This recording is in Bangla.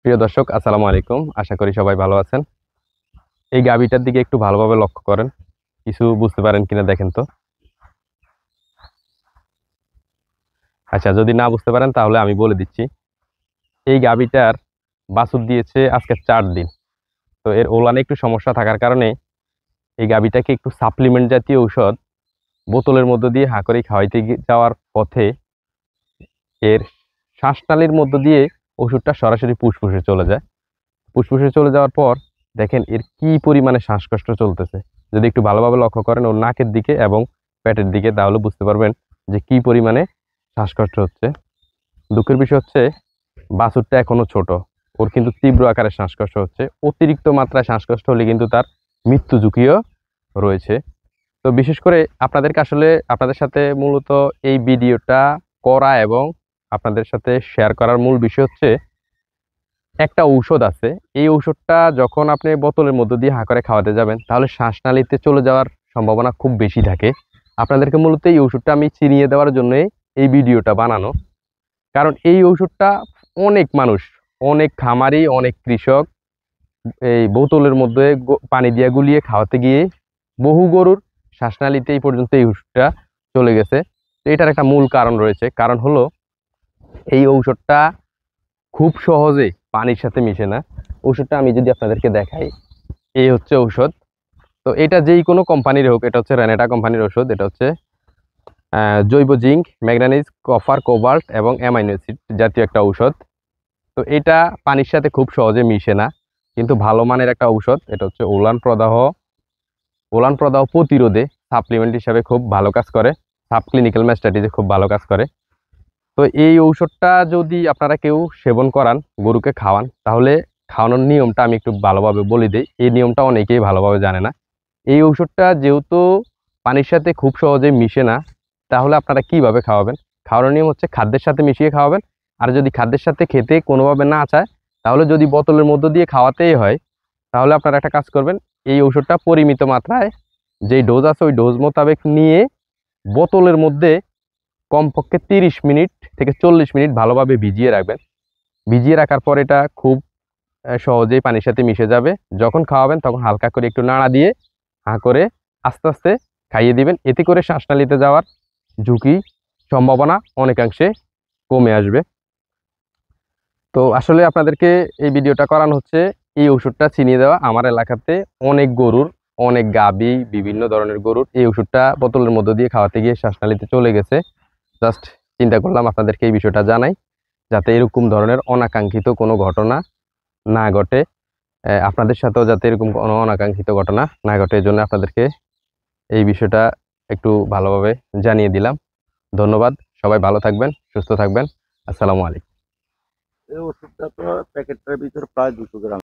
প্রিয় দর্শক, আসসালামু আলাইকুম। আশা করি সবাই ভালো আছেন। এই গাভীটার দিকে একটু ভালোভাবে লক্ষ্য করেন, কিছু বুঝতে পারেন কিনা দেখেন তো। আচ্ছা, যদি না বুঝতে পারেন তাহলে আমি বলে দিচ্ছি। এই গাভীটার বাছুর দিয়েছে আজকে 4 দিন। তো এর ওলানে একটু সমস্যা থাকার কারণে এই গাভীটাকে একটু সাপ্লিমেন্ট জাতীয় ঔষধ বোতলের মধ্য দিয়ে হাঁ করে খাওয়াইতে যাওয়ার পথে এর শ্বাসনালীর মধ্য দিয়ে ওষুধটা সরাসরি ফুসফুসে চলে যায়। ফুসফুসে চলে যাওয়ার পর দেখেন এর কি পরিমাণে শ্বাসকষ্ট চলতেছে। যদি একটু ভালোভাবে লক্ষ্য করেন ওর নাকের দিকে এবং পেটের দিকে, তাহলে বুঝতে পারবেন যে কি পরিমাণে শ্বাসকষ্ট হচ্ছে। দুঃখের বিষয় হচ্ছে বাছুরটা এখনো ছোট, ওর কিন্তু তীব্র আকারে শ্বাসকষ্ট হচ্ছে। অতিরিক্ত মাত্রায় শ্বাসকষ্ট হলে কিন্তু তার মৃত্যু ঝুঁকিও রয়েছে। তো বিশেষ করে আপনাদেরকে আসলে আপনাদের সাথে মূলত এই ভিডিওটা করা এবং আপনাদের সাথে শেয়ার করার মূল বিষয় হচ্ছে, একটা ঔষধ আছে। এই ঔষধটা যখন আপনি বোতলের মধ্য দিয়ে হাঁ করে খাওয়াতে যাবেন তাহলে শ্বাসনালীতে চলে যাওয়ার সম্ভাবনা খুব বেশি থাকে। আপনাদেরকে মূলত এই ওষুধটা আমি চিনিয়ে দেওয়ার জন্য এই ভিডিওটা বানানো। কারণ এই ওষুধটা অনেক মানুষ, অনেক খামারি, অনেক কৃষক এই বোতলের মধ্যে পানি দিয়ে গুলিয়ে খাওয়াতে গিয়ে বহু গরুর শ্বাসনালীতে এই পর্যন্ত এই ওষুধটা চলে গেছে। তো এটার একটা মূল কারণ রয়েছে। কারণ হলো এই ঔষধটা খুব সহজে পানির সাথে মিশে না। ওষুধটা আমি যদি আপনাদেরকে দেখাই, এই হচ্ছে ঔষধ। তো এটা যেই কোনো কোম্পানির হোক, এটা হচ্ছে রেনেটা কোম্পানির ওষুধ। এটা হচ্ছে জৈব জিঙ্ক, ম্যাগনেসিয়াম, কপার, কোবাল্ট এবং অ্যামাইনো অ্যাসিড জাতীয় একটা ঔষধ। তো এটা পানির সাথে খুব সহজে মিশে না, কিন্তু ভালো মানের একটা ঔষধ। এটা হচ্ছে ওলান প্রদাহ প্রতিরোধে সাপ্লিমেন্ট হিসাবে খুব ভালো কাজ করে। সাব ক্লিনিক্যাল ম্যাস্টাডিজে খুব ভালো কাজ করে। তো এই ঔষধটা যদি আপনারা কেউ সেবন করান, গরুকে খাওয়ান, তাহলে খাওয়ানোর নিয়মটা আমি একটু ভালোভাবে বলে দিই। এই নিয়মটা অনেকেই ভালোভাবে জানে না। এই ঔষধটা যেহেতু পানির সাথে খুব সহজে মিশে না, তাহলে আপনারা কিভাবে খাওয়াবেন? খাওয়ানোর নিয়ম হচ্ছে খাদ্যের সাথে মিশিয়ে খাওয়াবেন। আর যদি খাদ্যের সাথে খেতে কোনোভাবে না চায়, তাহলে যদি বোতলের মধ্য দিয়ে খাওয়াতেই হয়, তাহলে আপনারা একটা কাজ করবেন। এই ঔষধটা পরিমিত মাত্রায় যেই ডোজ আছে ওই ডোজ মোতাবেক নিয়ে বোতলের মধ্যে কমপক্ষে 30 মিনিট থেকে 40 মিনিট ভালোভাবে ভিজিয়ে রাখবেন। ভিজিয়ে রাখার পর এটা খুব সহজেই পানির সাথে মিশে যাবে। যখন খাওয়াবেন তখন হালকা করে একটু নাড়া দিয়ে হাঁ করে আস্তে আস্তে খাইয়ে দিবেন। এতে করে শ্বাসনালীতে যাওয়ার ঝুঁকি, সম্ভাবনা অনেকাংশে কমে আসবে। তো আসলে আপনাদেরকে এই ভিডিওটা করানো হচ্ছে এই ওষুধটা চিনিয়ে দেওয়া। আমার এলাকাতে অনেক গরুর, অনেক গাভী, বিভিন্ন ধরনের গরুর এই ওষুধটা বোতলের মধ্য দিয়ে খাওয়াতে গিয়ে শ্বাসনালীতে চলে গেছে। জাস্ট চিন্তা করলাম আপনাদেরকে এই বিষয়টা জানাই, যাতে এরকম ধরনের অনাকাঙ্ক্ষিত কোনো ঘটনা না ঘটে। আপনাদের সাথেও যাতে এরকম কোনো অনাকাঙ্ক্ষিত ঘটনা না ঘটে, এই জন্য আপনাদেরকে এই বিষয়টা একটু ভালোভাবে জানিয়ে দিলাম। ধন্যবাদ। সবাই ভালো থাকবেন, সুস্থ থাকবেন। আসসালামু আলাইকুম। এই ওষুধটা তো প্যাকেটটার ভিতরে প্রায় 200 গ্রাম।